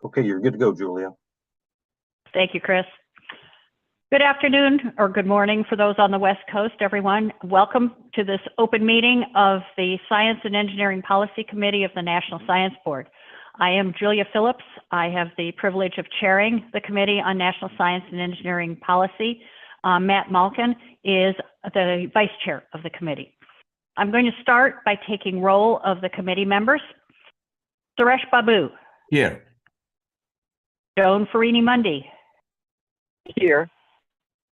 Okay, you're good to go, Julia. Thank you, Chris. Good afternoon or good morning for those on the West Coast, everyone. Welcome to this open meeting of the Science and Engineering Policy Committee of the National Science Board. I am Julia Phillips. I have the privilege of chairing the Committee on National Science and Engineering Policy. Matt Malkin is the vice chair of the committee. I'm going to start by taking roll of the committee members. Suresh Babu. Here. Joan Farini-Mundy. Here.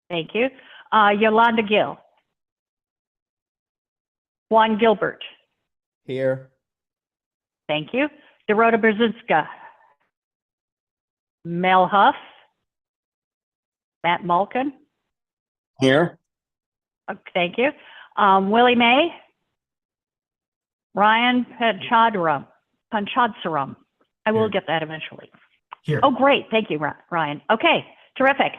Thank you. Yolanda Gill. Juan Gilbert. Here. Thank you. Dorota Brzezinska. Mel Huff. Matt Malkin. Here. Thank you. Willie May. Ryan Panchadsaram. I will get that eventually. Here. Oh, great. Thank you, Ryan. Okay, terrific.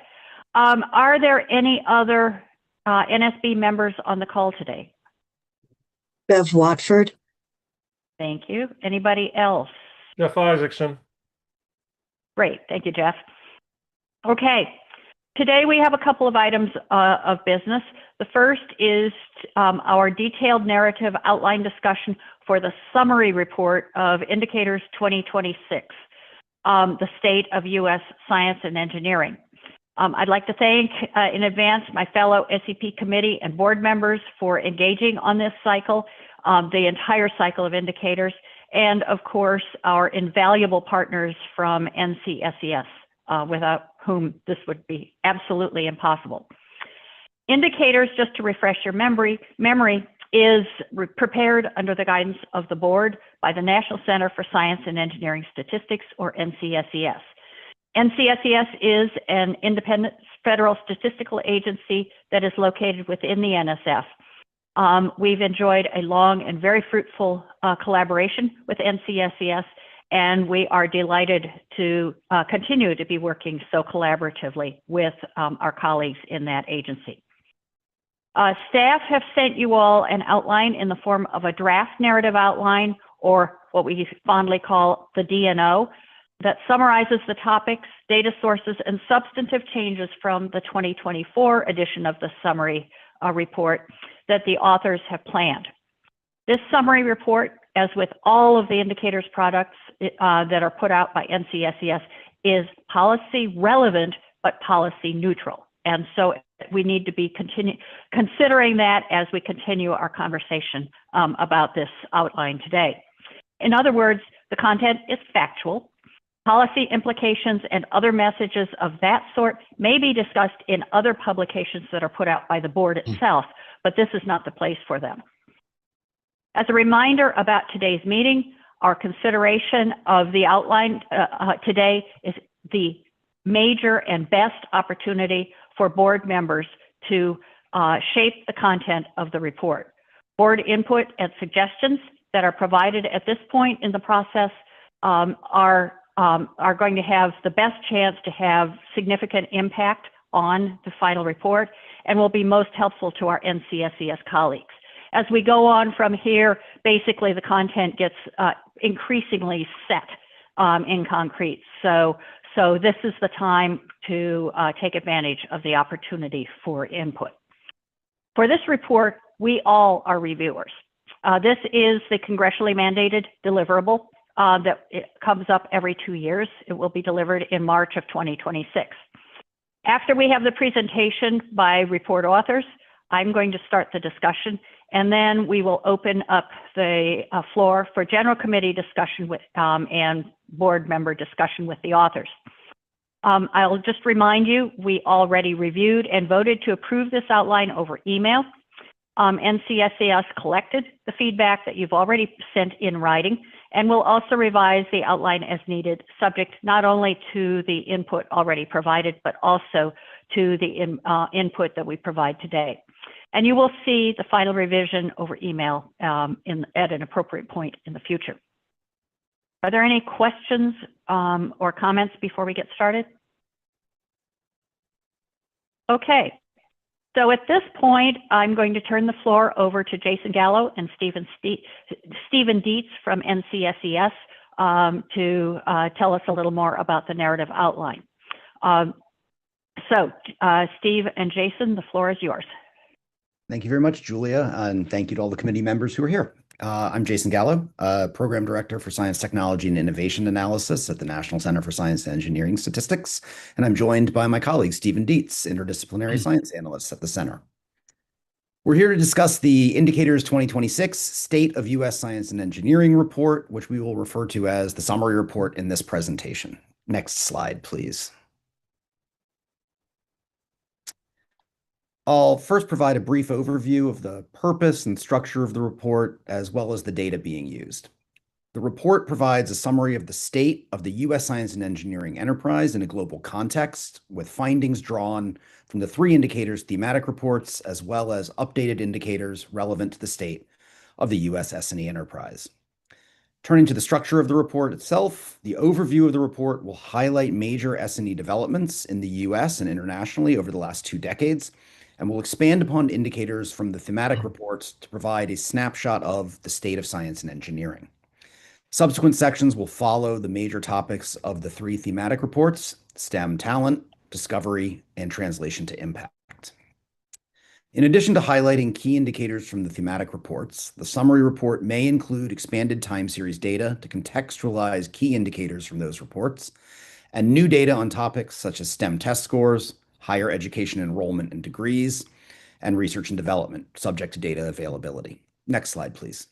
Are there any other NSB members on the call today? Bev Watford. Thank you. Anybody else? Jeff Isaacson. Great. Thank you, Jeff. Okay. Today we have a couple of items of business. The first is our detailed narrative outline discussion for the summary report of Indicators 2026, the state of U.S. science and engineering. I'd like to thank in advance my fellow SEP committee and board members for engaging on this cycle, the entire cycle of indicators, and of course, our invaluable partners from NCSES, without whom this would be absolutely impossible. Indicators, just to refresh your memory is prepared under the guidance of the board by the National Center for Science and Engineering Statistics, or NCSES. NCSES is an independent federal statistical agency that is located within the NSF. We've enjoyed a long and very fruitful collaboration with NCSES, and we are delighted to continue to be working so collaboratively with our colleagues in that agency. Staff have sent you all an outline in the form of a draft narrative outline, or what we fondly call the DNO, that summarizes the topics, data sources, and substantive changes from the 2024 edition of the summary report that the authors have planned. This summary report, as with all of the indicators products that are put out by NCSES, is policy relevant but policy neutral. And so we need to be considering that as we continue our conversation about this outline today. In other words, the content is factual. Policy implications and other messages of that sort may be discussed in other publications that are put out by the board itself, but this is not the place for them. As a reminder about today's meeting, our consideration of the outline today is the major and best opportunity for board members to shape the content of the report. Board input and suggestions that are provided at this point in the process are going to have the best chance to have significant impact on the final report and will be most helpful to our NCSES colleagues. As we go on from here, basically the content gets increasingly set in concrete. So this is the time to take advantage of the opportunity for input. For this report, we all are reviewers. This is the congressionally mandated deliverable that it comes up every 2 years. It will be delivered in March of 2026. After we have the presentation by report authors, I'm going to start the discussion, and then we will open up the floor for general committee discussion with and board member discussion with the authors. I'll just remind you, we already reviewed and voted to approve this outline over email. NCSES collected the feedback that you've already sent in writing, and will also revise the outline as needed, subject not only to the input already provided, but also to the input that we provide today. And you will see the final revision over email at an appropriate point in the future. Are there any questions or comments before we get started? Okay, so at this point, I'm going to turn the floor over to Jason Gallo and Stephen Dietz from NCSES to tell us a little more about the narrative outline. Steve and Jason, the floor is yours. Thank you very much, Julia, and thank you to all the committee members who are here. I'm Jason Gallo, Program Director for Science, Technology, and Innovation Analysis at the National Center for Science and Engineering Statistics, and I'm joined by my colleague, Stephen Dietz, Interdisciplinary Science Analyst at the Center. We're here to discuss the Indicators 2026 State of U.S. Science and Engineering Report, which we will refer to as the summary report in this presentation. Next slide, please. I'll first provide a brief overview of the purpose and structure of the report, as well as the data being used. The report provides a summary of the state of the U.S. science and engineering enterprise in a global context, with findings drawn from the 3 indicators thematic reports, as well as updated indicators relevant to the state of the U.S. S&E enterprise. Turning to the structure of the report itself, the overview of the report will highlight major S&E developments in the U.S. and internationally over the last 2 decades, and will expand upon indicators from the thematic reports to provide a snapshot of the state of science and engineering. Subsequent sections will follow the major topics of the 3 thematic reports: STEM talent, discovery, and translation to impact. In addition to highlighting key indicators from the thematic reports, the summary report may include expanded time series data to contextualize key indicators from those reports, and new data on topics such as STEM test scores, higher education enrollment and degrees, and research and development, subject to data availability. Next slide, please.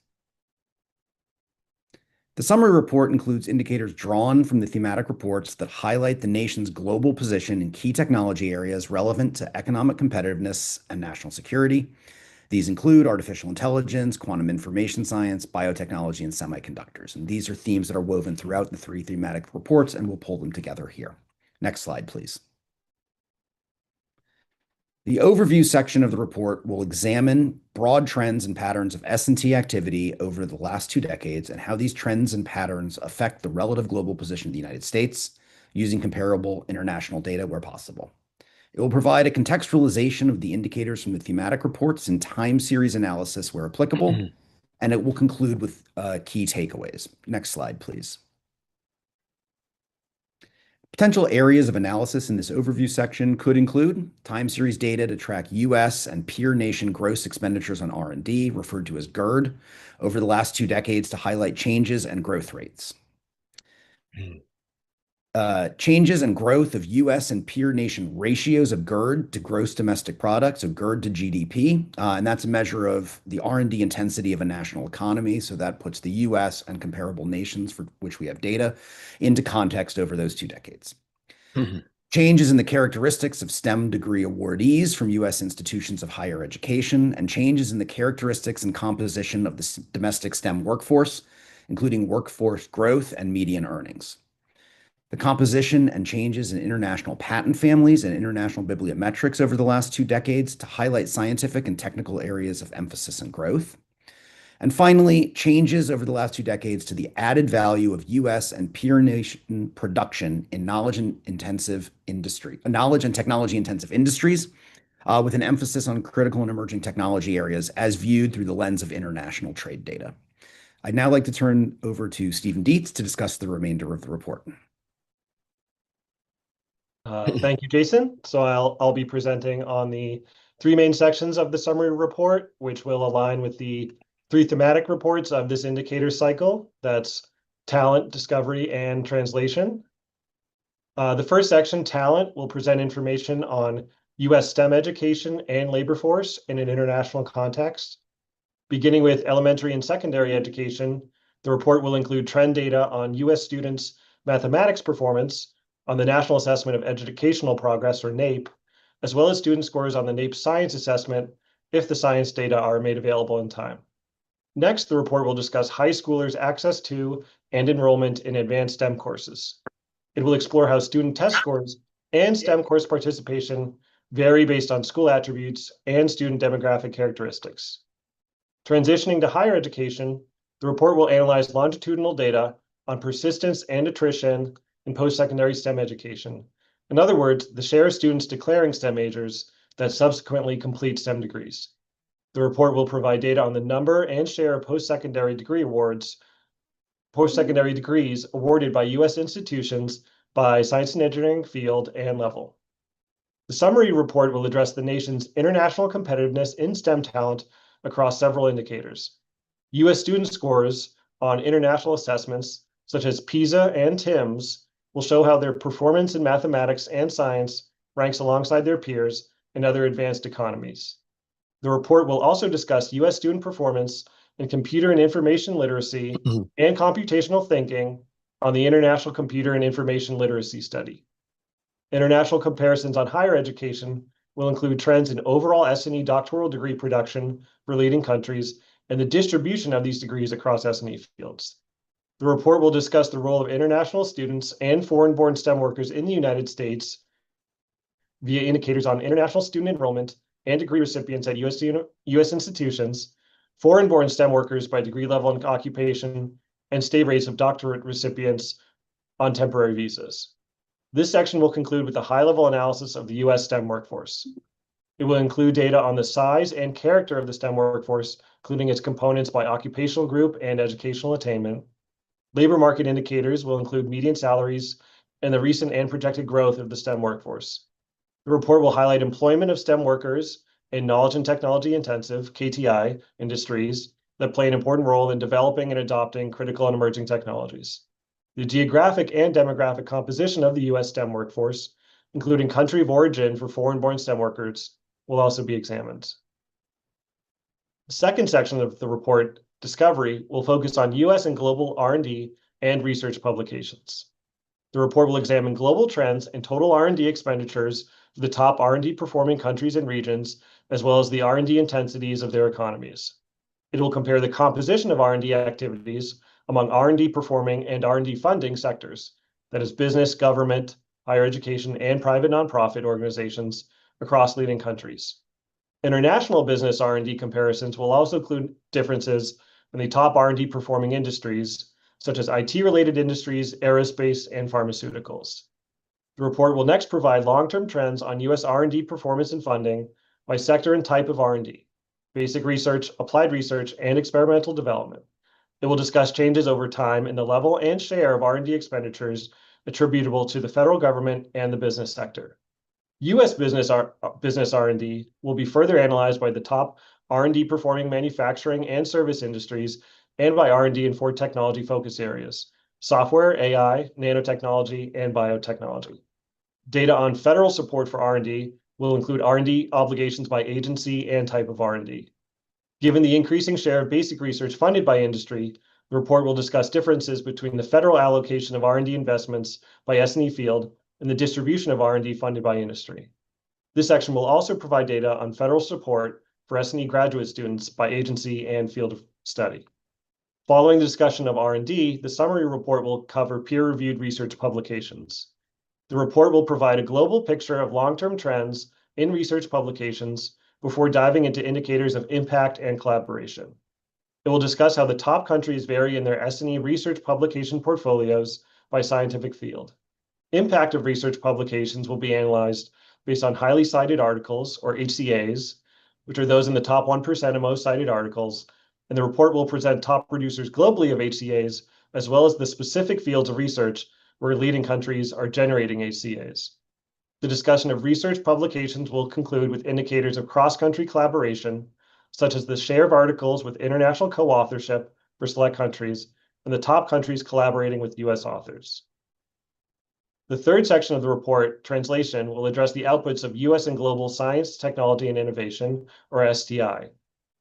The summary report includes indicators drawn from the thematic reports that highlight the nation's global position in key technology areas relevant to economic competitiveness and national security. These include artificial intelligence, quantum information science, biotechnology, and semiconductors. And these are themes that are woven throughout the 3 thematic reports, and we'll pull them together here. Next slide, please. The overview section of the report will examine broad trends and patterns of S&T activity over the last 2 decades and how these trends and patterns affect the relative global position of the United States using comparable international data where possible. It will provide a contextualization of the indicators from the thematic reports and time series analysis where applicable, and it will conclude with key takeaways. Next slide, please. Potential areas of analysis in this overview section could include time series data to track U.S. and peer nation gross expenditures on R&D, referred to as GERD, over the last 2 decades to highlight changes and growth rates. Changes and growth of U.S. and peer nation ratios of GERD to gross domestic product, so GERD to GDP, and that's a measure of the R&D intensity of a national economy, so that puts the U.S. and comparable nations for which we have data into context over those 2 decades. Changes in the characteristics of STEM degree awardees from U.S. institutions of higher education, and changes in the characteristics and composition of the domestic STEM workforce, including workforce growth and median earnings. The composition and changes in international patent families and international bibliometrics over the last 2 decades to highlight scientific and technical areas of emphasis and growth. And finally, changes over the last 2 decades to the added value of U.S. and peer nation production in knowledge and technology intensive industries, with an emphasis on critical and emerging technology areas as viewed through the lens of international trade data. I'd now like to turn over to Stephen Dietz to discuss the remainder of the report. Thank you, Jason. So I'll be presenting on the 3 main sections of the summary report, which will align with the 3 thematic reports of this indicator cycle. That's talent, discovery, and translation. The first section, talent, will present information on U.S. STEM education and labor force in an international context. Beginning with elementary and secondary education, the report will include trend data on U.S. students' mathematics performance on the National Assessment of Educational Progress, or NAEP, as well as student scores on the NAEP Science Assessment if the science data are made available in time. Next, the report will discuss high schoolers' access to and enrollment in advanced STEM courses. It will explore how student test scores and STEM course participation vary based on school attributes and student demographic characteristics. Transitioning to higher education, the report will analyze longitudinal data on persistence and attrition in post-secondary STEM education. In other words, the share of students declaring STEM majors that subsequently complete STEM degrees. The report will provide data on the number and share of post-secondary degree awards post-secondary degrees awarded by U.S. institutions by science and engineering field and level. The summary report will address the nation's international competitiveness in STEM talent across several indicators. U.S. student scores on international assessments, such as PISA and TIMSS, will show how their performance in mathematics and science ranks alongside their peers in other advanced economies. The report will also discuss U.S. student performance in computer and information literacy and computational thinking on the International Computer and Information Literacy Study. International comparisons on higher education will include trends in overall S&E doctoral degree production for leading countries and the distribution of these degrees across S&E fields. The report will discuss the role of international students and foreign-born STEM workers in the United States via indicators on international student enrollment and degree recipients at U.S. institutions, foreign-born STEM workers by degree level and occupation, and stay rates of doctorate recipients on temporary visas. This section will conclude with a high-level analysis of the U.S. STEM workforce. It will include data on the size and character of the STEM workforce, including its components by occupational group and educational attainment. Labor market indicators will include median salaries and the recent and projected growth of the STEM workforce. The report will highlight employment of STEM workers in knowledge and technology intensive, KTI, industries that play an important role in developing and adopting critical and emerging technologies. The geographic and demographic composition of the U.S. STEM workforce, including country of origin for foreign-born STEM workers, will also be examined. The second section of the report, Discovery, will focus on U.S. and global R&D and research publications. The report will examine global trends and total R&D expenditures for the top R&D performing countries and regions, as well as the R&D intensities of their economies. It will compare the composition of R&D activities among R&D performing and R&D funding sectors, that is business, government, higher education, and private nonprofit organizations across leading countries. International business R&D comparisons will also include differences in the top R&D performing industries, such as IT-related industries, aerospace, and pharmaceuticals. The report will next provide long-term trends on U.S. R&D performance and funding by sector and type of R&D, basic research, applied research, and experimental development. It will discuss changes over time in the level and share of R&D expenditures attributable to the federal government and the business sector. U.S. business R&D will be further analyzed by the top R&D performing manufacturing and service industries and by R&D in 4 technology focus areas: software, AI, nanotechnology, and biotechnology. Data on federal support for R&D will include R&D obligations by agency and type of R&D. Given the increasing share of basic research funded by industry, the report will discuss differences between the federal allocation of R&D investments by S&E field and the distribution of R&D funded by industry. This section will also provide data on federal support for S&E graduate students by agency and field of study. Following the discussion of R&D, the summary report will cover peer-reviewed research publications. The report will provide a global picture of long-term trends in research publications before diving into indicators of impact and collaboration. It will discuss how the top countries vary in their S&E research publication portfolios by scientific field. Impact of research publications will be analyzed based on highly cited articles, or HCAs, which are those in the top 1% of most cited articles, and the report will present top producers globally of HCAs, as well as the specific fields of research where leading countries are generating HCAs. The discussion of research publications will conclude with indicators of cross-country collaboration, such as the share of articles with international co-authorship for select countries, and the top countries collaborating with U.S. authors. The third section of the report, Translation, will address the outputs of U.S. and global science, technology, and innovation, or STI.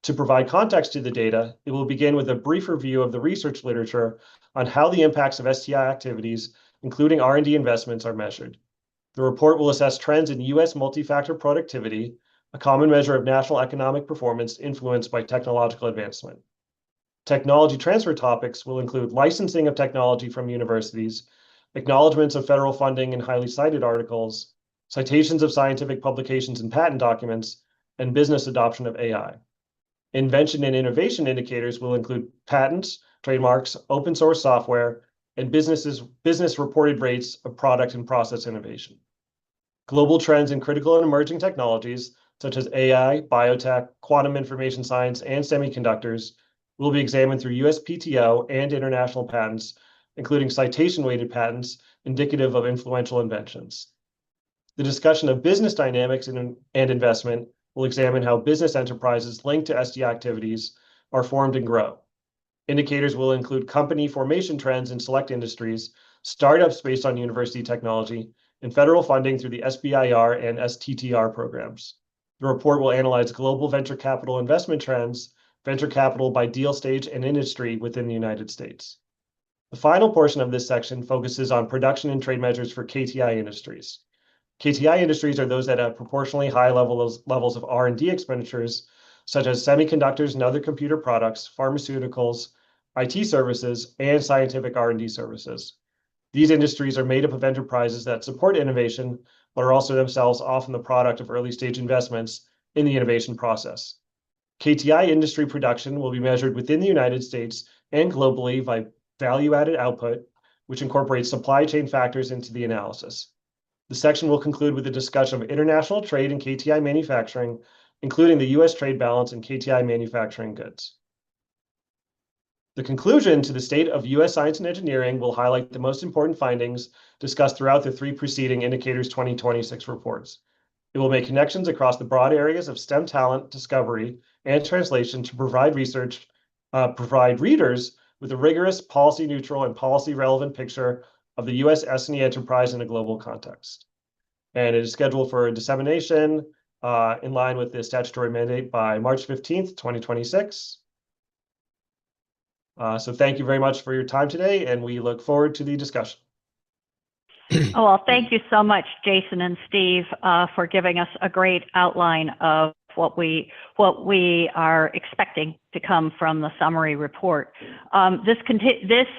To provide context to the data, it will begin with a brief review of the research literature on how the impacts of STI activities, including R&D investments, are measured. The report will assess trends in U.S. multi-factor productivity, a common measure of national economic performance influenced by technological advancement. Technology transfer topics will include licensing of technology from universities, acknowledgements of federal funding in highly cited articles, citations of scientific publications and patent documents, and business adoption of AI. Invention and innovation indicators will include patents, trademarks, open source software, and business reported rates of product and process innovation. Global trends in critical and emerging technologies, such as AI, biotech, quantum information science, and semiconductors, will be examined through USPTO and international patents, including citation-weighted patents indicative of influential inventions. The discussion of business dynamics and investment will examine how business enterprises linked to SDI activities are formed and grow. Indicators will include company formation trends in select industries, startups based on university technology, and federal funding through the SBIR and STTR programs. The report will analyze global venture capital investment trends, venture capital by deal stage and industry within the United States. The final portion of this section focuses on production and trade measures for KTI industries. KTI industries are those that have proportionally high levels of R&D expenditures, such as semiconductors and other computer products, pharmaceuticals, IT services, and scientific R&D services. These industries are made up of enterprises that support innovation, but are also themselves often the product of early-stage investments in the innovation process. KTI industry production will be measured within the United States and globally by value-added output, which incorporates supply chain factors into the analysis. The section will conclude with a discussion of international trade and KTI manufacturing, including the U.S. trade balance and KTI manufacturing goods. The conclusion to the state of U.S. science and engineering will highlight the most important findings discussed throughout the three preceding Indicators 2026 reports. It will make connections across the broad areas of STEM talent, discovery, and translation to provide readers with a rigorous, policy-neutral, and policy-relevant picture of the U.S. S&E enterprise in a global context. And it is scheduled for dissemination in line with the statutory mandate by March 15th, 2026. So thank you very much for your time today, and we look forward to the discussion. Oh, well, thank you so much, Jason and Steve, for giving us a great outline of what we are expecting to come from the summary report. This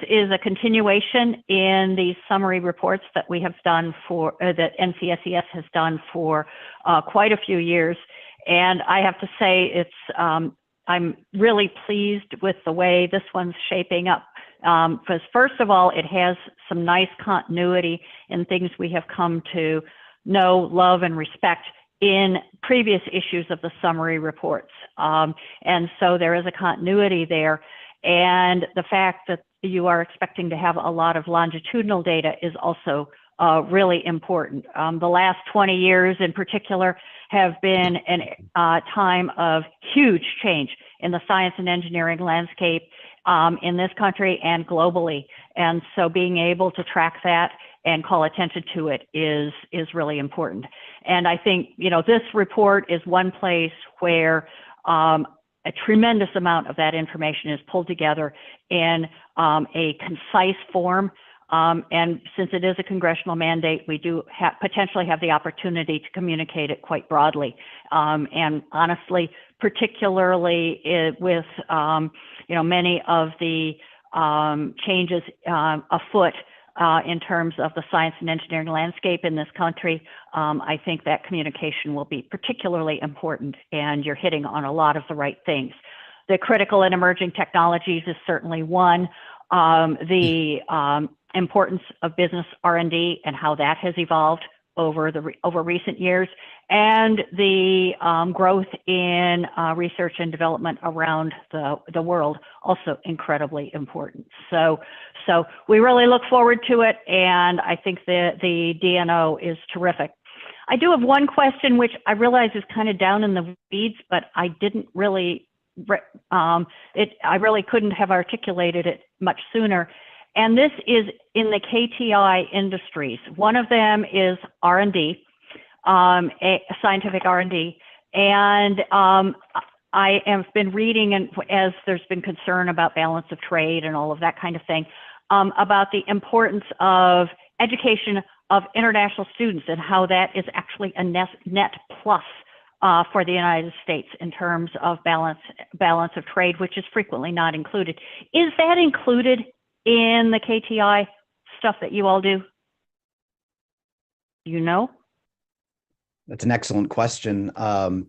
is a continuation in these summary reports that we have done for that NCSES has done for quite a few years, and I have to say it's I'm really pleased with the way this one's shaping up. Because first of all, it has some nice continuity in things we have come to know, love, and respect in previous issues of the summary reports. And so there is a continuity there. And the fact that you are expecting to have a lot of longitudinal data is also really important. The last 20 years in particular have been a time of huge change in the science and engineering landscape in this country and globally. And so being able to track that and call attention to it is really important. And I think, you know, this report is one place where a tremendous amount of that information is pulled together in a concise form. And since it is a congressional mandate, we do potentially have the opportunity to communicate it quite broadly. And honestly, particularly with you know, many of the changes afoot in terms of the science and engineering landscape in this country, I think that communication will be particularly important, and you're hitting on a lot of the right things. The critical and emerging technologies is certainly one. The importance of business R&D and how that has evolved over recent years, and the growth in research and development around the world, also incredibly important. So we really look forward to it, and I think the DNO is terrific. I do have one question, which I realize is kind of down in the weeds, but I didn't really, I really couldn't have articulated it much sooner. And this is in the KTI industries. One of them is R&D, scientific R&D. And I have been reading, and as there's been concern about balance of trade and all of that kind of thing, about the importance of education of international students and how that is actually a net plus for the United States in terms of balance of trade, which is frequently not included. Is that included in the KTI stuff that you all do? You know? That's an excellent question. I'll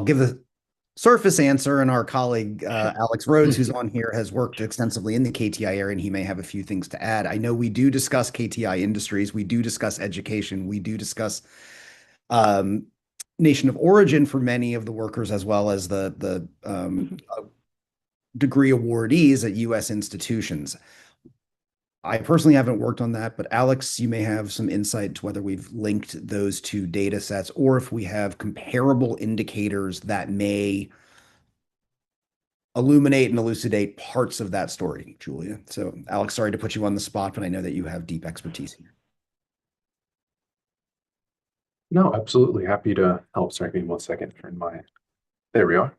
give the surface answer, and our colleague Alex Rhodes, who's on here, has worked extensively in the KTI area, and he may have a few things to add. I know we do discuss KTI industries, we do discuss education, we do discuss nation of origin for many of the workers, as well as the degree awardees at U.S. institutions. I personally haven't worked on that, but Alex, you may have some insight to whether we've linked those two data sets or if we have comparable indicators that may illuminate and elucidate parts of that story, Julia. So, Alex, sorry to put you on the spot, but I know that you have deep expertise here. No, absolutely. Happy to help. Sorry, give me 1 second. There we are.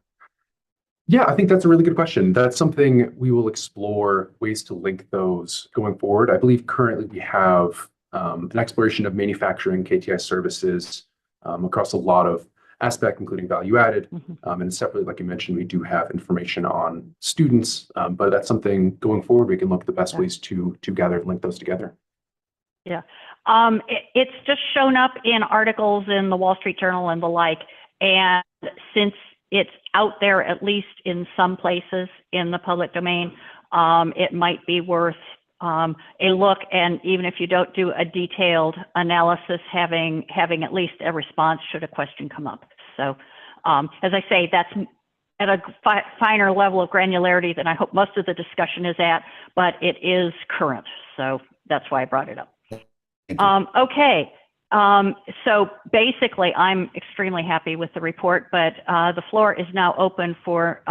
Yeah, I think that's a really good question. That's something we will explore ways to link those going forward. I believe currently we have an exploration of manufacturing KTI services across a lot of aspects, including value added. And separately, like you mentioned, we do have information on students, but that's something going forward we can look at the best ways to gather and link those together. Yeah. It's just shown up in articles in the Wall Street Journal and the like. And since it's out there, at least in some places in the public domain, it might be worth a look. And even if you don't do a detailed analysis, having at least a response should a question come up. So as I say, that's at a finer level of granularity than I hope most of the discussion is at, but it is current. So that's why I brought it up. Okay. So basically, I'm extremely happy with the report, but the floor is now open for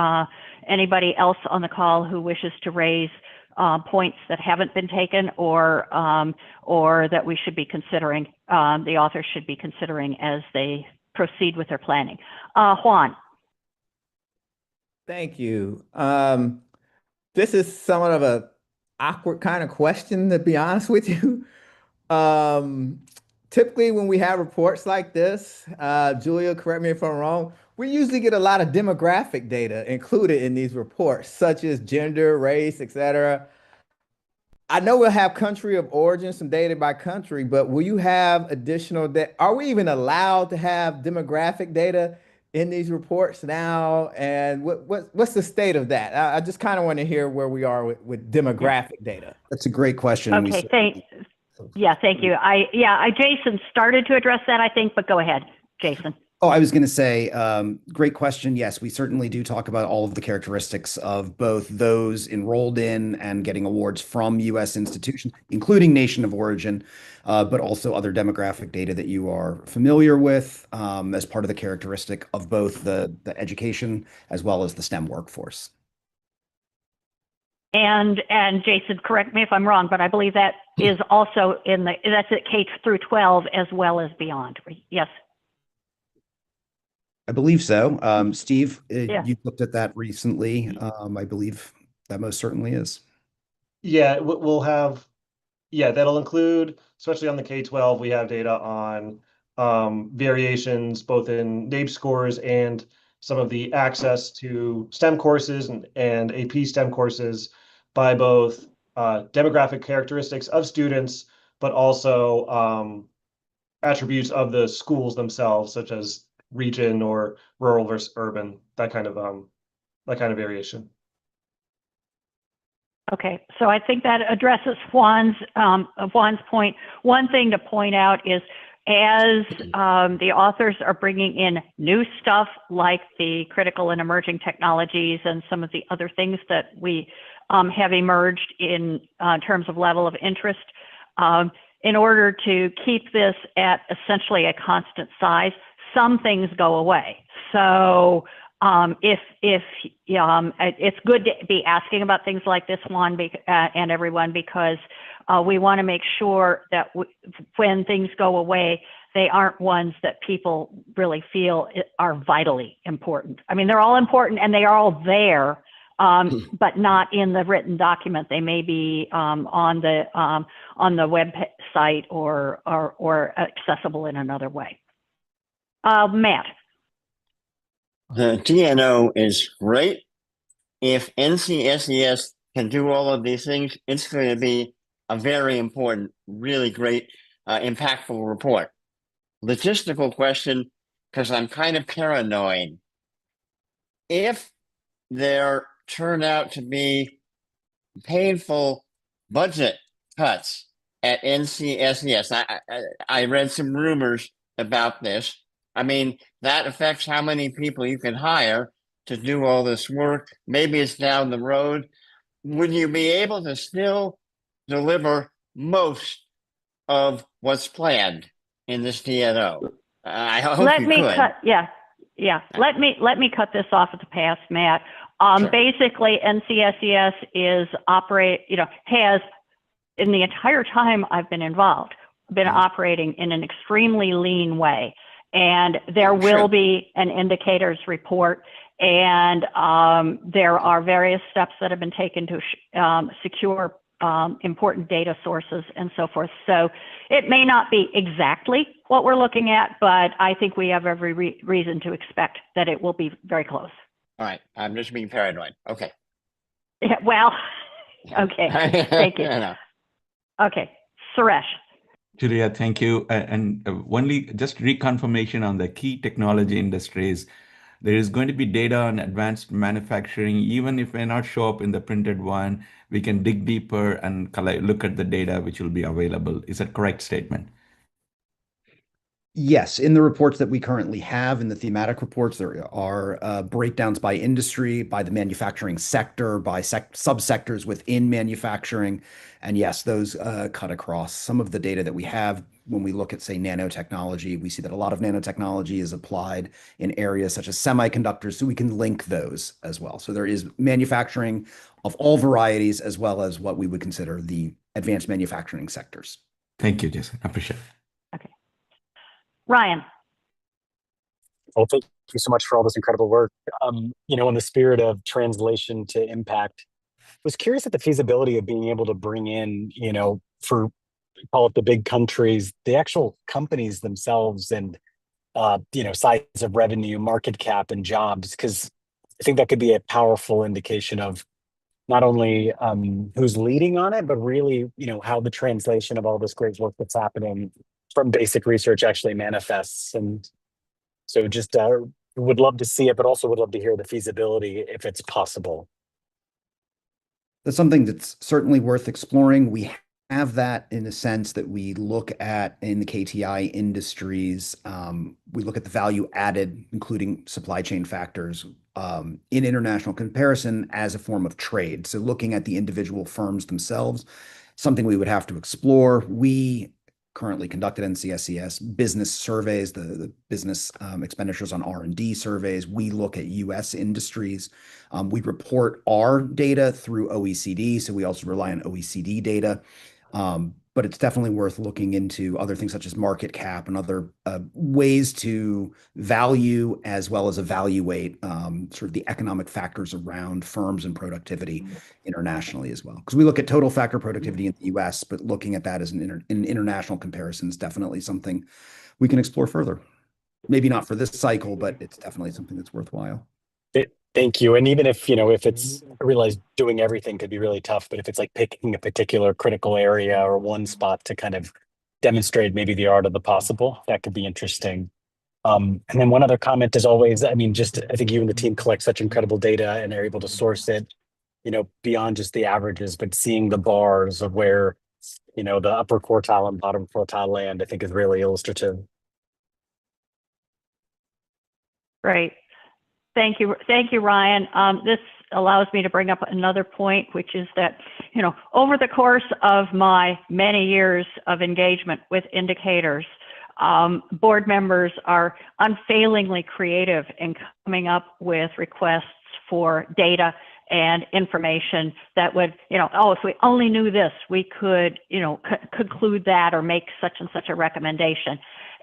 anybody else on the call who wishes to raise points that haven't been taken or that we should be considering, the authors should be considering as they proceed with their planning. Juan. Thank you. This is somewhat of a awkward kind of question, to be honest with you. Typically when we have reports like this, Julia, correct me if I'm wrong, we usually get a lot of demographic data included in these reports, such as gender, race, etc. I know we'll have country of origin, some data by country, but will you have additional data? Are we even allowed to have demographic data in these reports now? And what's the state of that? I just kind of want to hear where we are with demographic data. That's a great question. Okay, thank you. Jason started to address that, I think, but go ahead, Jason. Oh, I was going to say, great question. Yes, we certainly do talk about all of the characteristics of both those enrolled in and getting awards from U.S. institutions, including nation of origin, but also other demographic data that you are familiar with as part of the characteristic of both the education as well as the STEM workforce. And Jason, correct me if I'm wrong, but I believe that is also that's at K through 12 as well as beyond. Yes. I believe so. Steve, you looked at that recently. I believe that most certainly is. Yeah, we'll have, that'll include, especially on the K-12, we have data on variations both in NAEP scores and some of the access to STEM courses and AP STEM courses by both demographic characteristics of students, but also attributes of the schools themselves, such as region or rural versus urban, that kind of variation. Okay, so I think that addresses Juan's point. One thing to point out is as the authors are bringing in new stuff like the critical and emerging technologies and some of the other things that we have emerged in terms of level of interest, in order to keep this at essentially a constant size, some things go away. So if it's good to be asking about things like this one and everyone, because we want to make sure that when things go away, they aren't ones that people really feel are vitally important. I mean, they're all important and they are all there, but not in the written document. They may be on the website or accessible in another way. Matt. The TNO is great. If NCSES can do all of these things, it's going to be a very important, really great, impactful report. Logistical question, because I'm kind of paranoid. If there turn out to be painful budget cuts at NCSES, I read some rumors about this. I mean, that affects how many people you can hire. to do all this work? Maybe it's down the road. Would you be able to still deliver most of what's planned in this DNO? I hope Let you me could. Let me cut this off at the pass, Matt. Sure. Basically, NCSES has, in the entire time I've been involved, been operating in an extremely lean way. And there will be an indicators report, and there are various steps that have been taken to secure important data sources and so forth. So it may not be exactly what we're looking at, but I think we have every reason to expect that it will be very close. All right. I'm just being paranoid. Okay. Yeah, well, okay. Thank you. No. Okay. Suresh. Julia, thank you. And only just reconfirmation on the key technology industries. There is going to be data on advanced manufacturing. Even if it may not show up in the printed one, we can dig deeper and look at the data which will be available. Is that correct statement? Yes, in the reports that we currently have, in the thematic reports, there are breakdowns by industry, by the manufacturing sector, by subsectors within manufacturing. And yes, those cut across some of the data that we have. When we look at, say, nanotechnology, we see that a lot of nanotechnology is applied in areas such as semiconductors, so we can link those as well. So there is manufacturing of all varieties, as well as what we would consider the advanced manufacturing sectors. Thank you, Jason. I appreciate it. Okay. Ryan. Well, thank you so much for all this incredible work. In the spirit of translation to impact, I was curious at the feasibility of being able to bring in, for call it the big countries, the actual companies themselves and, size of revenue, market cap, and jobs, because I think that could be a powerful indication of not only who's leading on it, but really, how the translation of all this great work that's happening from basic research actually manifests. And so just would love to see it, but also would love to hear the feasibility if it's possible. That's something that's certainly worth exploring. We have that in the sense that we look at in the KTI industries, we look at the value added, including supply chain factors, in international comparison as a form of trade. So looking at the individual firms themselves, something we would have to explore. We currently conduct at NCSES business surveys, the business expenditures on R&D surveys. We look at U.S. industries. We report our data through OECD, so we also rely on OECD data. But it's definitely worth looking into other things such as market cap and other ways to value as well as evaluate sort of the economic factors around firms and productivity internationally as well. Because we look at total factor productivity in the US, but looking at that as an international comparison is definitely something we can explore further. Maybe not for this cycle, but it's definitely something that's worthwhile. Thank you. And even if, if it's, I realize doing everything could be really tough, but if it's like picking a particular critical area or one spot to kind of demonstrate maybe the art of the possible, that could be interesting. And then one other comment is always, I think you and the team collect such incredible data and are able to source it, beyond just the averages, but seeing the bars of where, the upper quartile and bottom quartile land, I think is really illustrative. Great. Thank you, Ryan. This allows me to bring up another point, which is that, over the course of my many years of engagement with indicators, board members are unfailingly creative in coming up with requests for data and information that would, if we only knew this, we could, conclude that or make such and such a recommendation.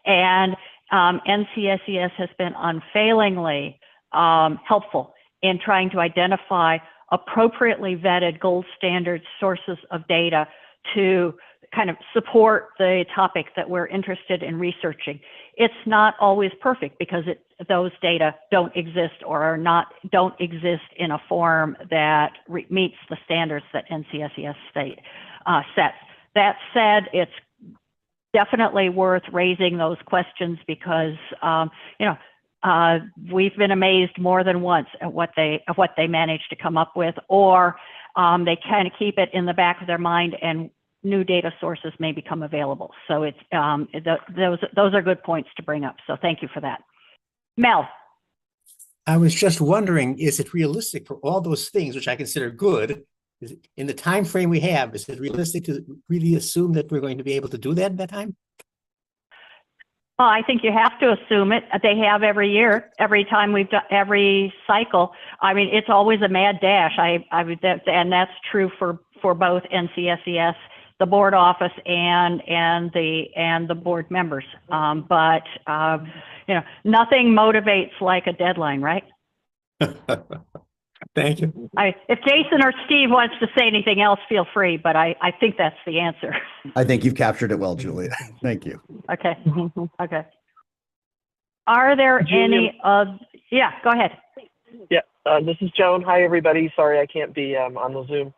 And NCSES has been unfailingly helpful in trying to identify appropriately vetted gold standard sources of data to kind of support the topic that we're interested in researching. It's not always perfect because those data don't exist or don't exist in a form that meets the standards that NCSES sets. That said, it's definitely worth raising those questions because, we've been amazed more than once at what they managed to come up with, or they kind of keep it in the back of their mind and new data sources may become available. So it's those are good points to bring up. So thank you for that. Mel. I was just wondering, is it realistic for all those things, which I consider good, is it, in the time frame we have, is it realistic to really assume that we're going to be able to do that in that time? Well, I think you have to assume it. They have every year, every time we've done every cycle. I mean, it's always a mad dash. And that's true for both NCSES, the board office, and the board members. But you know, nothing motivates like a deadline, right? Thank you. If Jason or Steve wants to say anything else, feel free. But I think that's the answer. I think you've captured it well, Julia. Thank you. Okay. Okay. Are there any yeah, go ahead. Yeah, this is Joan. Hi, everybody. Sorry I can't be on the Zoom.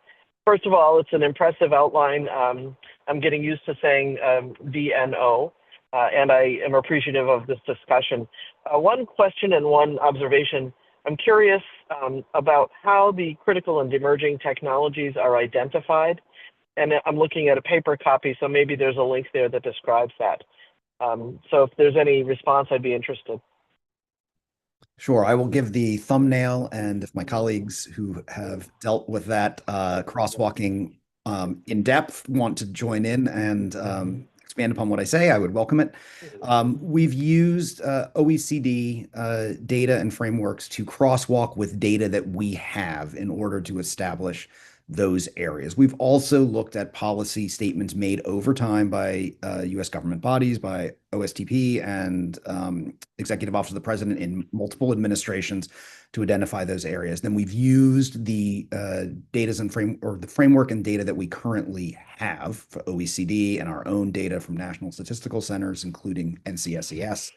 First of all, it's an impressive outline. I'm getting used to saying DNO, and I am appreciative of this discussion. One question and one observation. I'm curious about how the critical and emerging technologies are identified. And I'm looking at a paper copy, so maybe there's a link there that describes that. So if there's any response, I'd be interested. Sure, I will give the thumbnail, and if my colleagues who have dealt with that crosswalking in depth want to join in and expand upon what I say, I would welcome it. We've used OECD data and frameworks to crosswalk with data that we have in order to establish those areas. We've also looked at policy statements made over time by U.S. government bodies, by OSTP and Executive Office of the President in multiple administrations to identify those areas. Then we've used the the framework and data that we currently have for OECD and our own data from national statistical centers, including NCSES,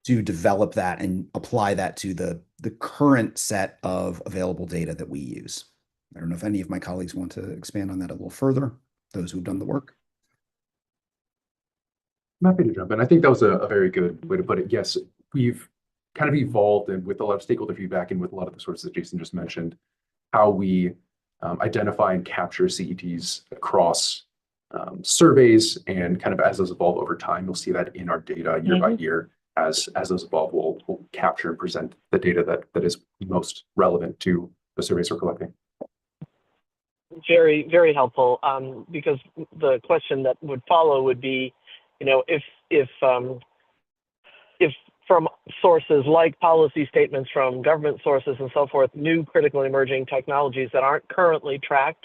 to develop that and apply that to the current set of available data that we use. I don't know if any of my colleagues want to expand on that a little further, those who've done the work. I'm happy to jump in. I think that was a very good way to put it. Yes, we've kind of evolved, and with a lot of stakeholder feedback and with a lot of the sources that Jason just mentioned, how we identify and capture CETs across surveys, and kind of as those evolve over time, you'll see that in our data year by year. As those evolve, we'll capture and present the data that is most relevant to the surveys we're collecting. Very, very helpful. Because the question that would follow would be, you know, if from sources like policy statements from government sources and so forth, new critical emerging technologies that aren't currently tracked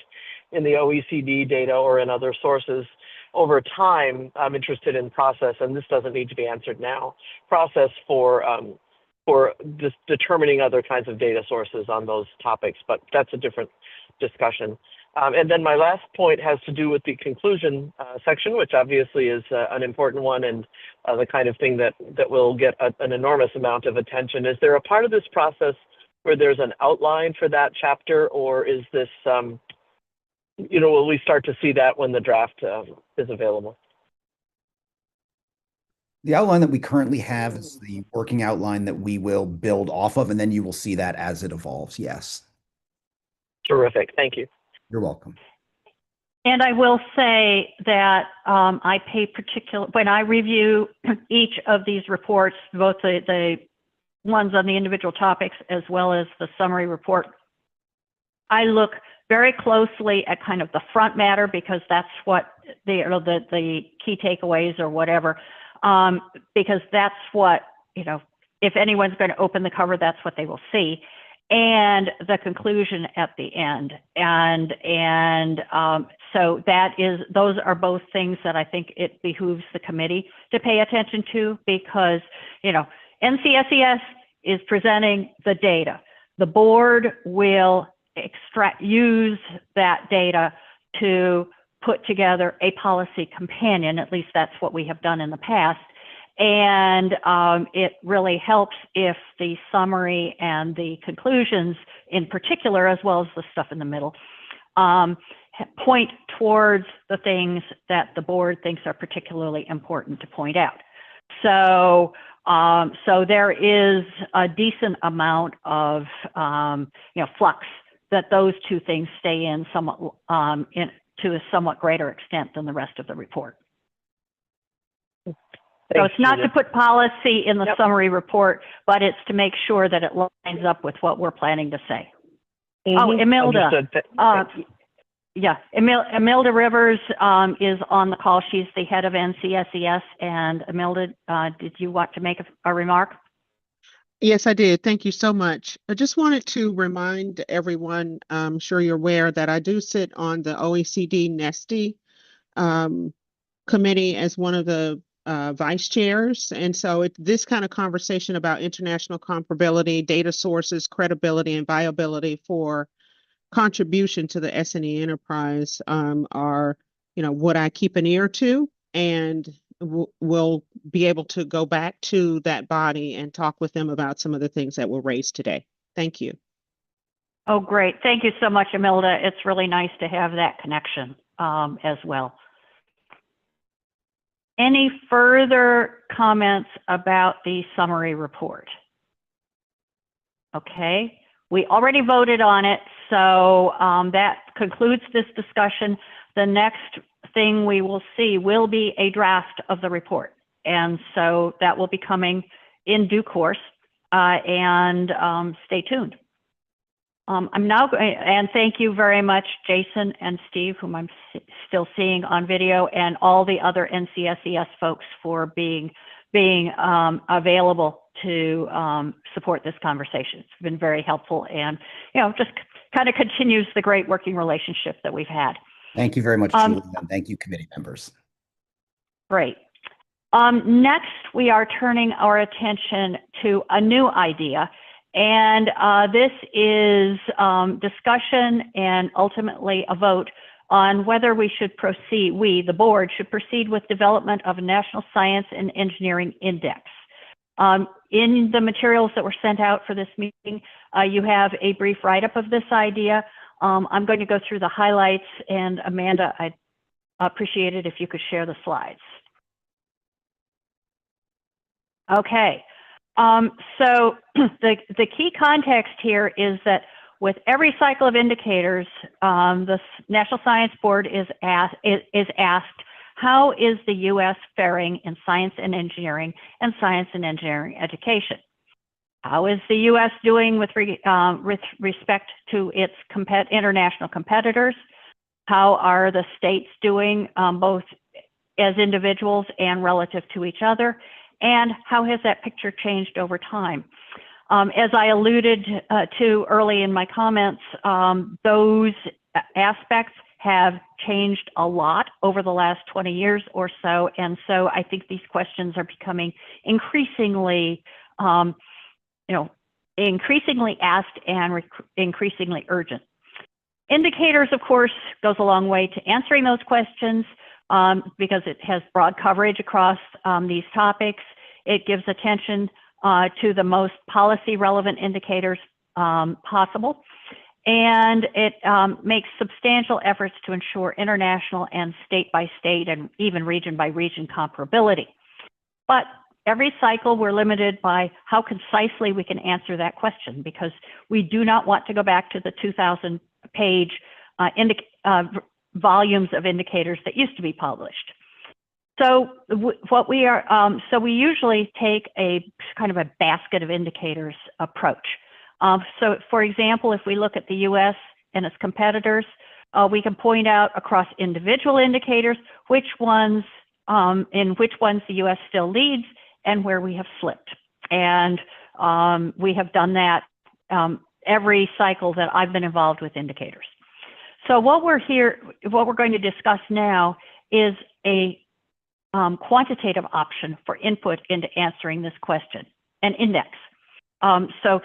in the OECD data or in other sources over time, I'm interested in process, and this doesn't need to be answered now, process for just determining other kinds of data sources on those topics, but that's a different discussion. And then my last point has to do with the conclusion section, which obviously is an important one, and the kind of thing that will get an enormous amount of attention. Is there a part of this process where there's an outline for that chapter, or is this, you know, will we start to see that when the draft is available? The outline that we currently have is the working outline that we will build off of, and then you will see that as it evolves, yes. Terrific, thank you. You're welcome. And I will say that I pay when I review each of these reports, both the ones on the individual topics as well as the summary report, I look very closely at kind of the front matter, because that's what the key takeaways or whatever, because that's what, you know, if anyone's going to open the cover, that's what they will see. And the conclusion at the end. So those are both things that I think it behooves the committee to pay attention to, because, you know, NCSES is presenting the data. The board will use that data to put together a policy companion. At least that's what we have done in the past. And it really helps if the summary and the conclusions in particular, as well as the stuff in the middle, point towards the things that the board thinks are particularly important to point out. So, so there is a decent amount of you know, flux that those two things stay in somewhat to a somewhat greater extent than the rest of the report. So Thanks, it's not to Julia. put policy in the Yep. summary report, but it's to make sure that it lines up with what we're planning to say. Oh, Mhm. Imelda. Understood. Thanks. Yeah, Imelda Rivers is on the call. She's the head of NCSES. And Imelda, did you want to make a remark? Yes, I did. Thank you so much. I just wanted to remind everyone, I'm sure you're aware that I do sit on the OECD NESTI committee as one of the vice chairs. And so this kind of conversation about international comparability, data sources, credibility, and viability for contribution to the S&E enterprise are, what I keep an ear to, and we'll be able to go back to that body and talk with them about some of the things that were raised today. Thank you. Oh, great. Thank you so much, Imelda. It's really nice to have that connection as well. Any further comments about the summary report? Okay, we already voted on it, so that concludes this discussion. The next thing we will see will be a draft of the report. And so that will be coming in due course, and stay tuned. I'm now going, and thank you very much, Jason and Steve, whom I'm still seeing on video, and all the other NCSES folks for being available to support this conversation. It's been very helpful, and just kind of continues the great working relationship that we've had. Thank you very much, Julia, and thank you, committee members. Great. Next, we are turning our attention to a new idea. And this is discussion and ultimately a vote on whether we should proceed, the board, should proceed with development of a National Science and Engineering Index. In the materials that were sent out for this meeting, you have a brief write-up of this idea. I'm going to go through the highlights, and Amanda, I'd appreciate it if you could share the slides. Okay. So the key context here is that with every cycle of indicators, the National Science Board is asked, how is the U.S. faring in science and engineering education? How is the U.S. doing with respect to its international competitors? How are the states doing, both as individuals and relative to each other? And how has that picture changed over time? As I alluded to early in my comments, those aspects have changed a lot over the last 20 years or so. And so I think these questions are becoming increasingly, increasingly asked and increasingly urgent. Indicators, of course, goes a long way to answering those questions. Because it has broad coverage across these topics. It gives attention to the most policy relevant indicators possible. And it makes substantial efforts to ensure international and state by state and even region by region comparability. But every cycle we're limited by how concisely we can answer that question, because we do not want to go back to the 2,000-page volumes of indicators that used to be published. So so we usually take a kind of a basket of indicators approach. So for example, if we look at the US and its competitors, we can point out across individual indicators which ones the US still leads and where we have slipped. And we have done that every cycle that I've been involved with indicators. So what we're going to discuss now is a quantitative option for input into answering this question, an index. So,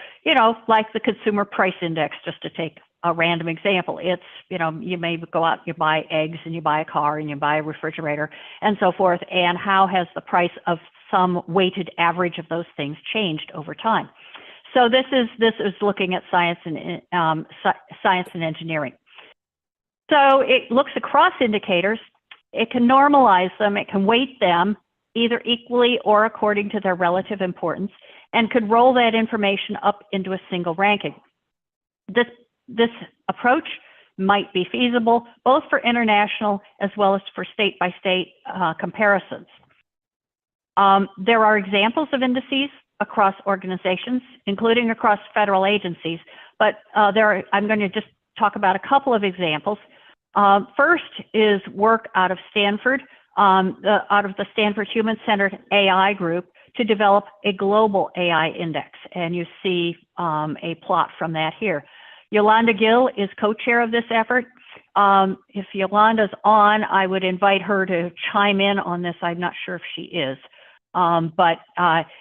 like the Consumer Price Index, just to take a random example, it's, you may go out, you buy eggs and you buy a car and you buy a refrigerator and so forth. And how has the price of some weighted average of those things changed over time? So this is looking at science and engineering. So it looks across indicators, it can normalize them, it can weight them either equally or according to their relative importance, and could roll that information up into a single ranking. This approach might be feasible both for international as well as for state-by-state comparisons. There are examples of indices across organizations, including across federal agencies, but I'm going to just talk about a couple of examples. First is work out of Stanford, out of the Stanford Human-Centered AI Group, to develop a global AI index. And you see a plot from that here. Yolanda Gill is co-chair of this effort. If Yolanda's on, I would invite her to chime in on this. I'm not sure if she is.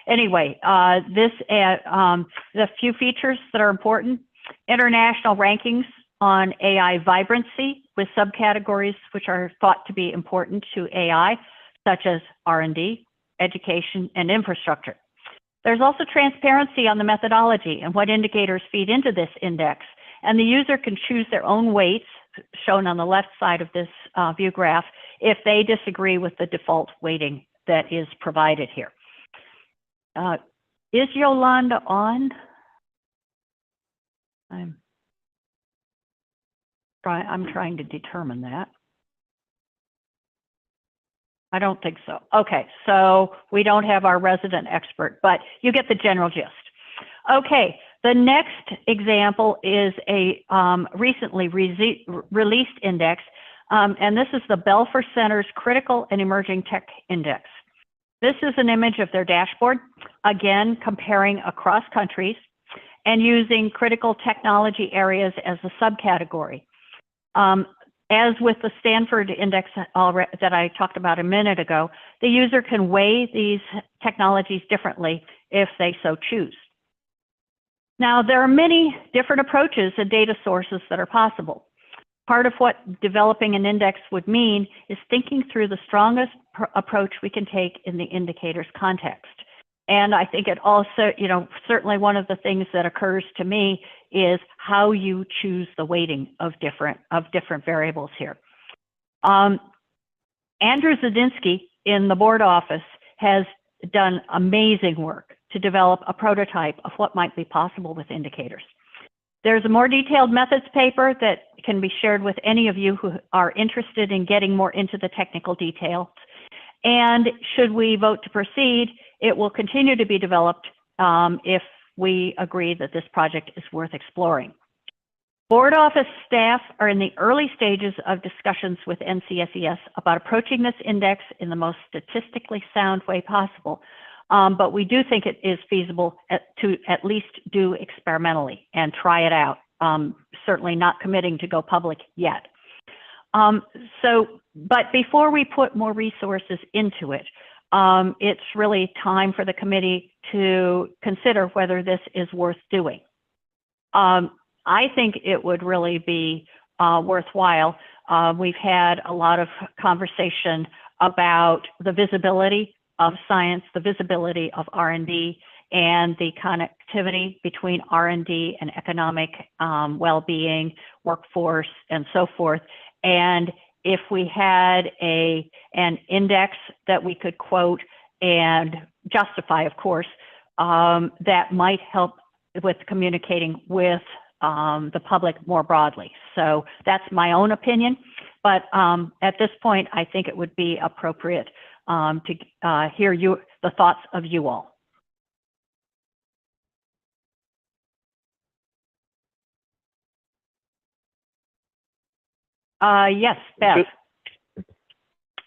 Anyway, the few features that are important: international rankings on AI vibrancy with subcategories which are thought to be important to AI, such as R&D, education, and infrastructure. There's also transparency on the methodology and what indicators feed into this index, and the user can choose their own weights, shown on the left side of this view graph, if they disagree with the default weighting that is provided here. Is Yolanda on? I'm trying to determine that. I don't think so. Okay, so we don't have our resident expert, but you get the general gist. Okay, the next example is a recently released index, and this is the Belfer Center's Critical and Emerging Tech Index. This is an image of their dashboard, again, comparing across countries and using critical technology areas as a subcategory. As with the Stanford index that I talked about a minute ago, the user can weigh these technologies differently if they so choose. Now, there are many different approaches and data sources that are possible. Part of what developing an index would mean is thinking through the strongest approach we can take in the indicator's context. And I think it also, certainly one of the things that occurs to me is how you choose the weighting of different variables here. Andrew Zadinsky in the board office has done amazing work to develop a prototype of what might be possible with indicators. There's a more detailed methods paper that can be shared with any of you who are interested in getting more into the technical details. And should we vote to proceed, it will continue to be developed if we agree that this project is worth exploring. Board office staff are in the early stages of discussions with NCSES about approaching this index in the most statistically sound way possible. But we do think it is feasible to at least do experimentally and try it out, certainly not committing to go public yet. But before we put more resources into it, it's really time for the committee to consider whether this is worth doing. I think it would really be worthwhile. We've had a lot of conversation about the visibility of science, the visibility of R&D, and the connectivity between R&D and economic well-being, workforce, and so forth. And if we had an index that we could quote and justify, of course, that might help with communicating with the public more broadly. So that's my own opinion. But at this point, I think it would be appropriate to hear the thoughts of you all. Yes, Beth.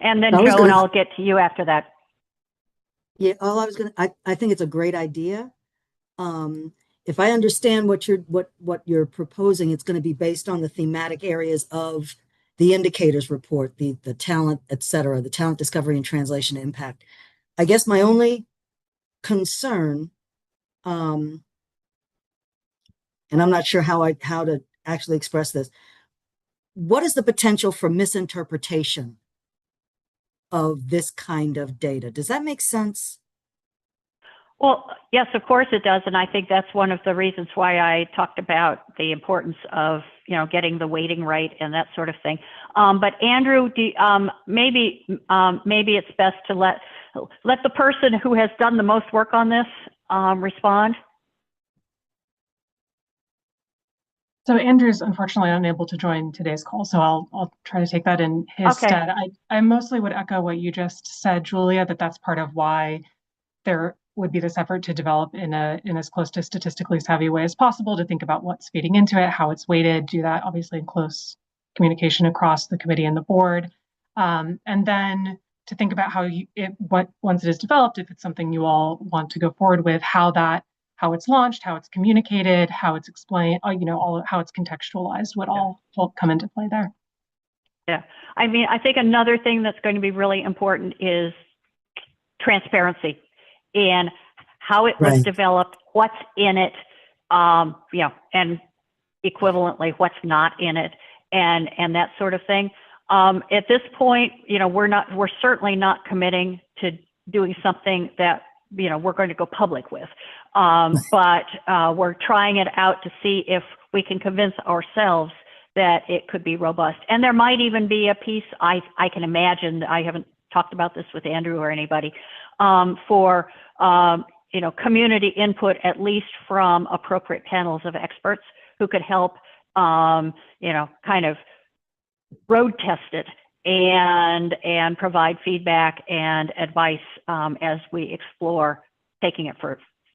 And then Joe, and I'll get to you after that. Yeah, I think it's a great idea. If I understand what you're proposing, it's going to be based on the thematic areas of the indicators report, the talent, et cetera, the talent discovery and translation impact. I guess my only concern, and I'm not sure how to actually express this, what is the potential for misinterpretation of this kind of data? Does that make sense? Well, yes, of course it does. And I think that's one of the reasons why I talked about the importance of, getting the weighting right and that sort of thing. But Andrew, maybe it's best to let the person who has done the most work on this respond. So Andrew's unfortunately unable to join today's call, so I'll try to take that in his stead. I mostly would echo what you just said, Julia, that's part of why there would be this effort to develop in as close to statistically savvy way as possible, to think about what's feeding into it, how it's weighted, do that obviously in close communication across the committee and the board. And then to think about how once it is developed, if it's something you all want to go forward with, how it's launched, how it's communicated, how it's explained, how it's contextualized would all come into play there. Yeah, I mean, I think another thing that's going to be really important is transparency in how it was developed, what's in it, and equivalently what's not in it, and that sort of thing. At this point, we're certainly not committing to doing something that we're going to go public with, but we're trying it out to see if we can convince ourselves that it could be robust. And there might even be a piece, I can imagine, I haven't talked about this with Andrew or anybody, for community input, at least from appropriate panels of experts who could help kind of road test it and provide feedback and advice as we explore taking it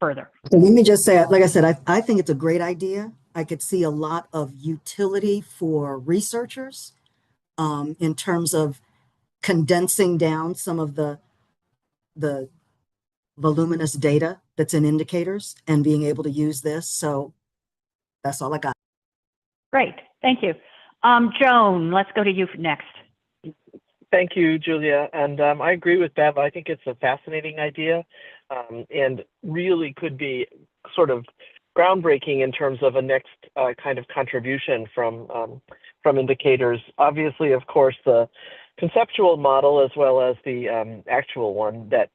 further. So let me just say, like I said, I think it's a great idea. I could see a lot of utility for researchers in terms of condensing down some of the voluminous data that's in indicators and being able to use this. So that's all I got. Great, thank you. Joan, let's go to you next. Thank you, Julia. And I agree with Bev. I think it's a fascinating idea and really could be sort of groundbreaking in terms of a next kind of contribution from indicators. Obviously, of course, the conceptual model as well as the actual one that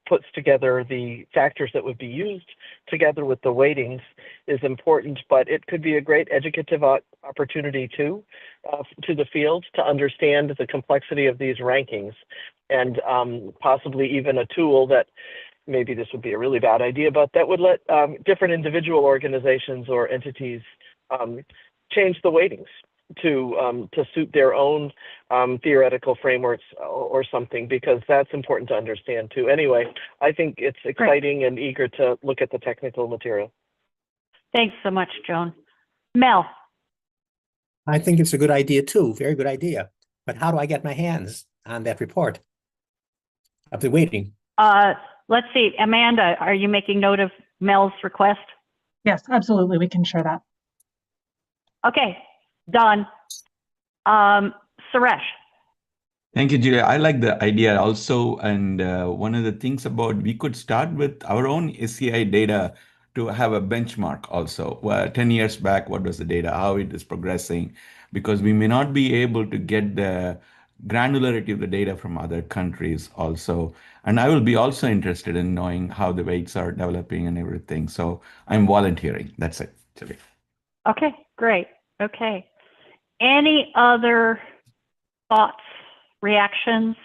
puts together the factors that would be used together with the weightings is important, but it could be a great educative opportunity too to the field to understand the complexity of these rankings, and possibly even a tool that, maybe this would be a really bad idea, but that would let different individual organizations or entities change the weightings to suit their own theoretical frameworks or something, because that's important to understand too. Anyway, I think it's exciting and eager to look at the technical material. Thanks so much, Joan. Mel. I think it's a good idea too, very good idea. But how do I get my hands on that report? I've been waiting. Let's see, Amanda, are you making note of Mel's request? Yes, absolutely, we can share that. Okay, done. Suresh. Thank you, Julia. I like the idea also. And one of the things about, we could start with our own SCI data to have a benchmark also. 10 years back, what was the data, how it is progressing, because we may not be able to get the granularity of the data from other countries also. And I will be also interested in knowing how the weights are developing and everything. So I'm volunteering. That's it, Julia. Okay, great. Okay. Any other thoughts, reactions?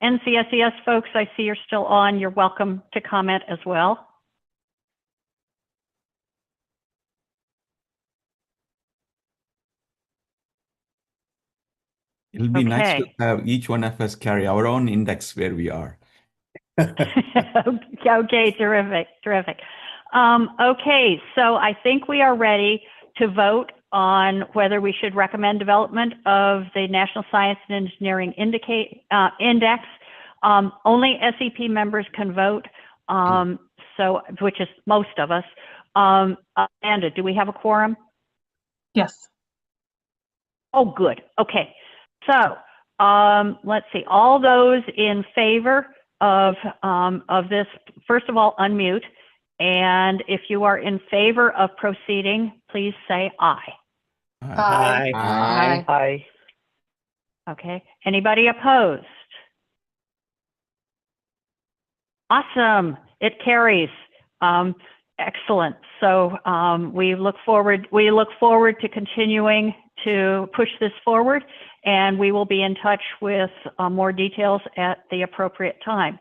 NCSES folks, I see you're still on. You're welcome to comment as well. It'll be nice to have each one of us carry our own index where we are. Okay, terrific, terrific. Okay, so I think we are ready to vote on whether we should recommend development of the National Science and Engineering Index. Only SEP members can vote, which is most of us. Amanda, do we have a quorum? Yes. Oh, good. Okay. So let's see. All those in favor of this, first of all, unmute. And if you are in favor of proceeding, please say aye. Aye. Aye. Aye. Okay. Anybody opposed? Awesome. It carries. Excellent. So we look forward to continuing to push this forward, and we will be in touch with more details at the appropriate time.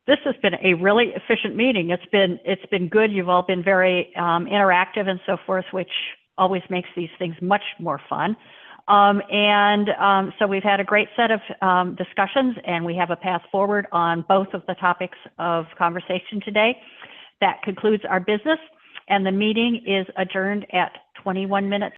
this has been a really efficient meeting. It's been good. You've all been very interactive and so forth, which always makes these things much more fun. So we've had a great set of discussions, and we have a path forward on both of the topics of conversation today. That concludes our business, and the meeting is adjourned at 21 minutes